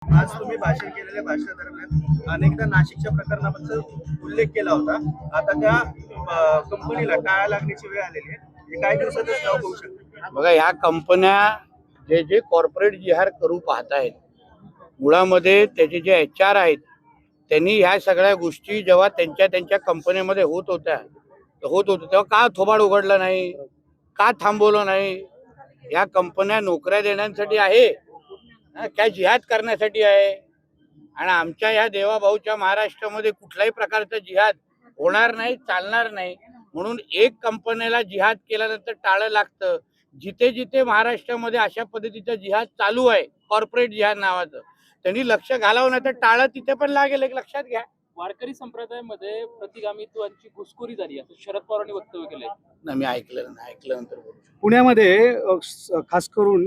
आज तुम्ही भाषण केलेल्या भाषणादरम्यान अनेकदा नाशिकच्या प्रकरणाबद्दल उल्लेख केला होता. आता त्या कंपनीला टाळा लागण्याची वेळ आलेली आहे. हे काही दिवसातच नाव होऊ शकते. बघा, ह्या कंपन्या जे जे कॉर्पोरेट जिहार करू पाहत आहेत, मुळामध्ये त्याचे जे HR आहेत त्यांनी ह्या सगळ्या गोष्टी जेव्हा त्यांच्या कंपनीमध्ये होत होत्या तेव्हा का थोबाड उघडलं नाही, का थांबवलं नाही? या कंपन्या नोकऱ्या देण्यासाठी आहे काय जिहाद करण्यासाठी आहे? आणि आमच्या ह्या देवाभाऊच्या महाराष्ट्रामध्ये कुठल्याही प्रकारचा जिहाद होणार नाही, चालणार नाही. म्हणून एक कंपनीला जिहाद केल्यानंतर टाळं लागतं. जिथे जिथे महाराष्ट्रामध्ये अशा पद्धतीचा जिहाद चालू आहे, कॉर्पोरेट जिहाद नावाचं, त्यांनी लक्ष घालावं, नाही तर टाळं तिथे पण लागेल. एक लक्षात घ्या. वारकरी संप्रदायामध्ये प्रतिगामित्वाची घुसखोरी झाली असं शरद पवारांनी वक्तव्य केलंय. नाही, मी ऐकल्यानंतर बोलू शकतो. पुण्यामध्ये खास करून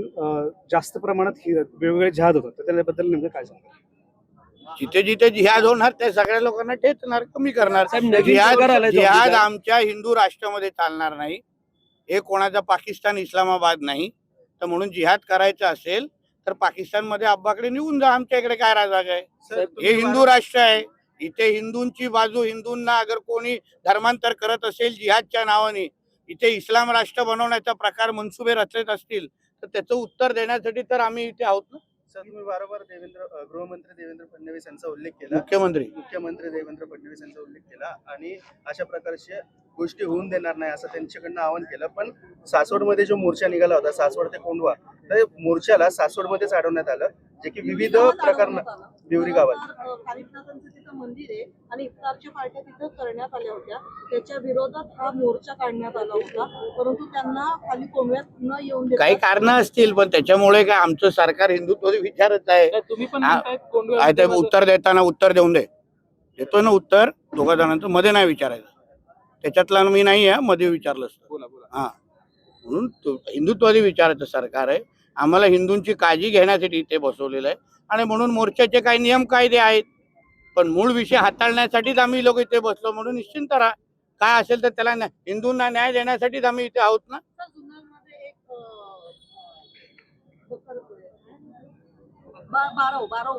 जास्त प्रमाणात वेगवेगळे जिहाद होतात, तर त्याबद्दल नेमकं काय सांगा? जिथे जिथे जिहाद होणार त्या सगळ्या लोकांना ठेचणार, कमी करणार. आलाय जिहाद आमच्या हिंदू राष्ट्रामध्ये चालणार नाही. हे कोणाचा पाकिस्तान इस्लामाबाद नाही. तर म्हणून जिहाद करायचं असेल तर पाकिस्तानमध्ये अब्बाकडे निघून जा. आमच्या इकडे काय राजाग आहे? हे हिंदू राष्ट्र आहे. इथे हिंदूंची बाजू, हिंदूंना अगर कोणी धर्मांतर करत असेल जिहादच्या नावाने, इथे इस्लाम राष्ट्र बनवण्याचा प्रकार मनसुबे रचत असतील तर त्याचं उत्तर देण्यासाठी तर आम्ही इथे आहोत ना. सर, तुम्ही वारंवार गृहमंत्री देवेंद्र फडणवीस यांचा उल्लेख केला. मुख्यमंत्री देवेंद्र फडणवीस यांचा उल्लेख केला आणि अशा प्रकारच्या गोष्टी होऊन देणार नाही असं त्यांच्याकडनं आवाहन केलं. पण सासवडमध्ये जो मोर्चा निघाला होता, सासवड ते कोंढवा, तर मोर्चाला सासवडमध्येच अडवण्यात आलं, जे की विविध प्रकरण बिवरी गावात तिथं मंदिर आहे आणि इफ्तारच्या पार्ट्या तिथं करण्यात आल्या होत्या. त्याच्या विरोधात हा मोर्चा काढण्यात आला होता, परंतु त्यांना खाली कोंढव्यात न येऊन देता काही कारण असतील, पण त्याच्यामुळे काय आमचं सरकार हिंदुत्व विचारत आहे. तुम्ही पण हा, म्हणतायत कोंढव्यामध्ये आहे ते उत्तर देताना उत्तर देऊन दे. देतो ना उत्तर दोघा जणांचं, मध्ये नाही विचारायचं. त्याच्यातला मी नाही आहे, मध्ये विचारलं असतं. बोला. हा, म्हणून हिंदुत्वादी विचारायचं सरकार आहे. आम्हाला हिंदूंची काळजी घेण्यासाठी इथे बसवलेलं आहे आणि म्हणून मोर्चाचे काही नियम कायदे आहेत, पण मूळ विषय हाताळण्यासाठीच आम्ही लोक इथे बसलो. म्हणून निश्चिंत राहा, काय असेल तर त्याला हिंदूंना न्याय देण्यासाठीच आम्ही इथे आहोत ना. जुन्नरमध्ये एक बारव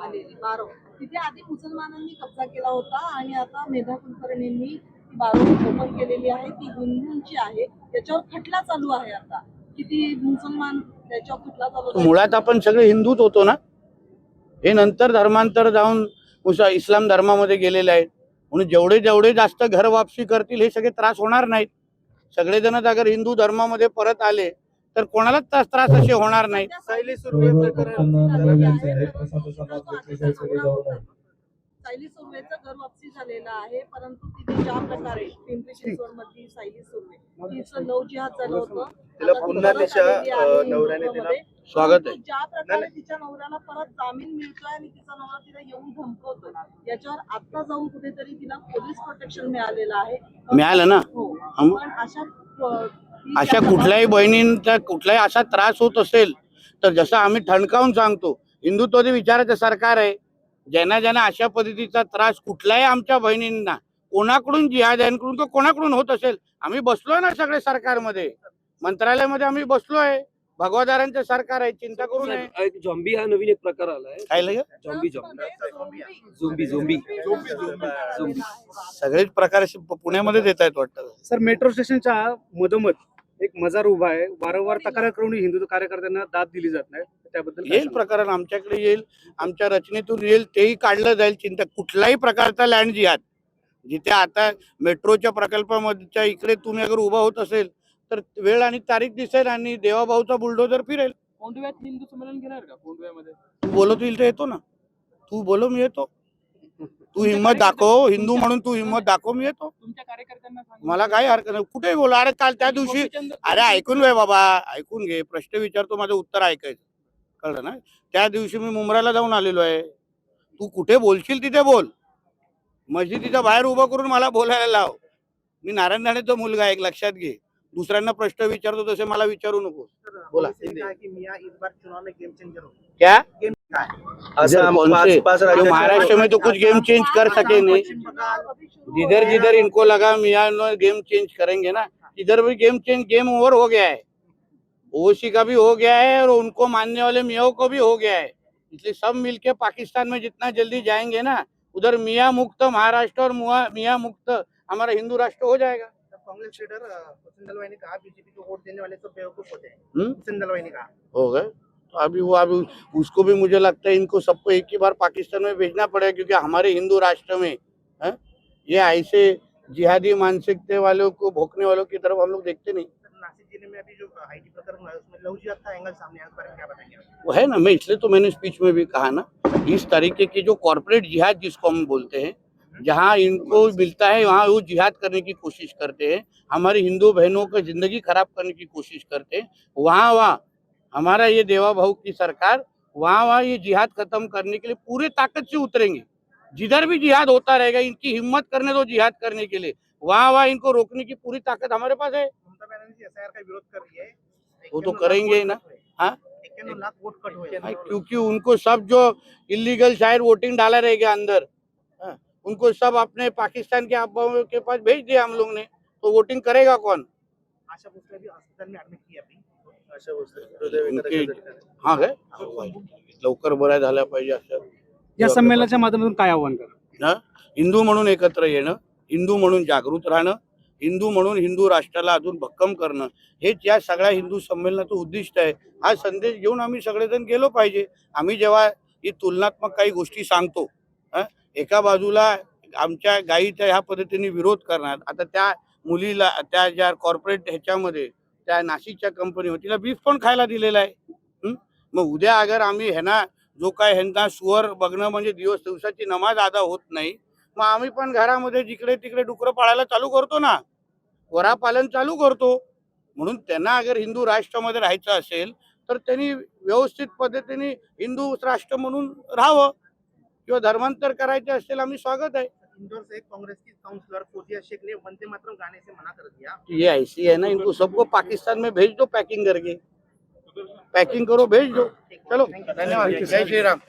आलेली बारव, तिथे आधी मुसलमानांनी कब्जा केला होता आणि आता मेधा कुलकर्णींनी बारव ओपन केलेली आहे. ती हिंदूंची आहे. त्याच्यावर खटला चालू आहे. आता किती मुसलमान त्याच्यावर खटला चालू आहे. मुळात आपण सगळे हिंदूच होतो ना. हे नंतर धर्मांतर जाऊन इस्लाम धर्मामध्ये गेलेले आहेत. म्हणून जेवढे जेवढे जास्त घर वापसी करतील हे सगळे त्रास होणार नाहीत. सगळेजण अगर हिंदू धर्मामध्ये परत आले तर कोणालाच त्रास असे होणार नाहीत. सायली सुर्वेचं घर वापसी झालेलं आहे, परंतु तिथे ज्या प्रकारे पिंपरी चिंचवड मधली सायली सुर्वे तिचं लव जिहाद झालं होतं, तिला पुन्हा तिच्या नवऱ्याने तिला स्वागत आहे. ज्या प्रकारे तिच्या नवऱ्याला परत जामीन मिळतोय आणि तिचा नवरा तिला येऊन धमकवतोय, याच्यावर आता जाऊन कुठेतरी तिला पोलीस प्रोटेक्शन मिळालेलं आहे. मिळालं ना. हो, अम- पण अशा कुठल्याही बहिणींचा कुठलाही असा त्रास होत असेल तर जसं आम्ही ठणकावून सांगतो, हिंदुत्वादी विचाराचं सरकार आहे. ज्यांना ज्यांना अशा पद्धतीचा त्रास कुठल्याही आमच्या बहिणींना कोणाकडून जिहाद्यांकडून किंवा कोणाकडून होत असेल, आम्ही बसलोय ना सगळे सरकारमध्ये, मंत्रालयामध्ये आम्ही बसलोय. भगवादारांचं सरकार आहे, चिंता करू नये. झॉम्बी हा नवीन एक प्रकार आलाय. काय लगे झोंबी सगळेच प्रकार असे पुण्यामध्येच येत आहेत वाटतं. सर, मेट्रो स्टेशनच्या मधोमध एक मजार उभा आहे. वारंवार तक्रार करून हिंदू कार्यकर्त्यांना दाद दिली जात नाही, त्याबद्दल काय येईल सांगाल? प्रकरण आमच्याकडे येईल, आमच्या रचनेतून येईल, तेही काढलं जाईल. चिंता कुठल्याही प्रकारचा लँड जिहाद जिथे आता मेट्रोच्या प्रकल्पामधच्या इकडे तुम्ही अगर उभा होत असेल तर वेळ आणि तारीख दिसेल आणि देवाभाऊचा बुलडोजर फिरेल. कोंढव्यात हिंदू संमेलन घेणार का? कोंढव्यामध्ये तू बोलतो येईल तर येतो ना. तू बोलो मी येतो. तू हिंमत दाखव, हिंदू म्हणून तू हिंमत दाखव, मी येतो. तुमच्या कार्यकर्त्यांना सांगा. मला काही हरकत नाही, कुठेही बोला. अरे काल त्या दिवशी, अरे ऐकून घे बाबा, ऐकून घे. प्रश्न विचारतो, माझं उत्तर ऐकायचं, कळलं ना. त्या दिवशी मी मुंब्राला जाऊन आलेलो आहे. तू कुठे बोलशील तिथे बोल. मस्जिदीच्या बाहेर उभं करून मला बोलायला लाव. मी नारायण राणेचा मुलगा आहे, एक लक्षात घे. दुसऱ्यांना प्रश्न विचारतो तसे मला विचारू नको. बोला. क्या जो महाराष्ट्र में तो कुछ गेम चेंज कर सके नहीं. जिधर जिधर इनको लगा मियाँ गेम चेंज करेंगे ना, इधर भी गेम ओवर हो गया है. ओवैसी का भी हो गया है और उनको मानने वाले मियाँ को भी हो गया है. इसलिए सब मिलके पाकिस्तान में जितना जल्दी जाएंगे ना, उधर मियाँ मुक्त महाराष्ट्र और मियाँ मुक्त हमारा हिंदू राष्ट्र हो जाएगा। कांग्रेस लीडर हुसैन दलवाई ने कहा बीजेपी को वोट देने वाले सब बेवकूफ होते हैं। हम्म? हुसैन दलवाई ने कहा हो गए तो अभी उसको भी मुझे लगता है इनको सबको एक ही बार पाकिस्तान में भेजना पड़ेगा, क्योंकि हमारे हिंदू राष्ट्र में ये ऐसे जिहादी मानसिकता वालों को भोंकने वालों की तरफ हम लोग देखते नहीं। नासिक जिले में अभी जो आईटी प्रकरण हुआ है उसमें लव जिहाद का एंगल सामने आया, उस बारे में क्या बताएंगे आप? वो है ना, मैं इसलिए तो मैंने स्पीच में भी कहा ना, इस तरीके की जो कॉर्पोरेट जिहाद जिसको हम बोलते हैं, जहाँ इनको मिलता है वहाँ वो जिहाद करने की कोशिश करते हैं, हमारी हिंदू बहनों का जिंदगी खराब करने की कोशिश करते हैं। वहाँ हमारा ये देवा भाऊ की सरकार वहाँ ये जिहाद खत्म करने के लिए पूरे ताकत से उतरेंगे। जिधर भी जिहाद होता रहेगा, इनकी हिम्मत करने दो जिहाद करने के लिए, वहाँ इनको रोकने की पूरी ताकत हमारे पास है। ममता बनर्जी एसआईआर का विरोध कर रही है। वो तो करेंगे ही ना। हाँ, 51 लाख वोट कट हुए हैं। क्योंकि उनको सब जो इलीगल शायद वोटिंग डाला रहेगा अंदर, उनको सब अपने पाकिस्तान के अफवाहों के पास भेज दिया हम लोग ने, तो वोटिंग करेगा कौन? आशा भोसले भी हॉस्पिटल में एडमिट की अभी। आशा भोसले उनके हाँ काय लवकर बऱ्या झाल्या पाहिजे असं या संमेलनाच्या माध्यमातून काय आव्हान करा? ना, हिंदू म्हणून एकत्र येणं, हिंदू म्हणून जागृत राहणं, हिंदू म्हणून हिंदू राष्ट्राला अजून भक्कम करणं, हेच या सगळ्या हिंदू संमेलनाचं उद्दिष्ट आहे। हा संदेश घेऊन आम्ही सगळेजण गेलो पाहिजे। आम्ही जेव्हा ही तुलनात्मक काही गोष्टी सांगतो, एका बाजूला आमच्या गायीचा ह्या पद्धतीने विरोध करणार, आता त्या मुलीला त्या ज्या कॉर्पोरेट ह्याच्यामध्ये त्या नाशिकच्या कंपनी तिला बीफ पण खायला दिलेला आहे। मग उद्या अगर आम्ही ह्यांना जो काय ह्यांना सुअर बघणं म्हणजे दिवसाची नमाज अदा होत नाही, मग आम्ही पण घरामध्ये जिकडे तिकडे डुकरं पाळायला चालू करतो ना, वरापालन चालू करतो। म्हणून त्यांना अगर हिंदू राष्ट्रामध्ये राहायचं असेल तर त्यांनी व्यवस्थित पद्धतीने हिंदू राष्ट्र म्हणून राहावं, किंवा धर्मांतर करायचे असेल आम्ही स्वागत है। इंदौर से एक कांग्रेस की काउंसलर फौजिया शेख ने वंदे मातरम गाने से मना कर दिया। ये ऐसी है ना, इनको सबको पाकिस्तान में भेज दो पैकिंग करके, पैकिंग करो भेज दो। चलो धन्यवाद, जय श्री राम।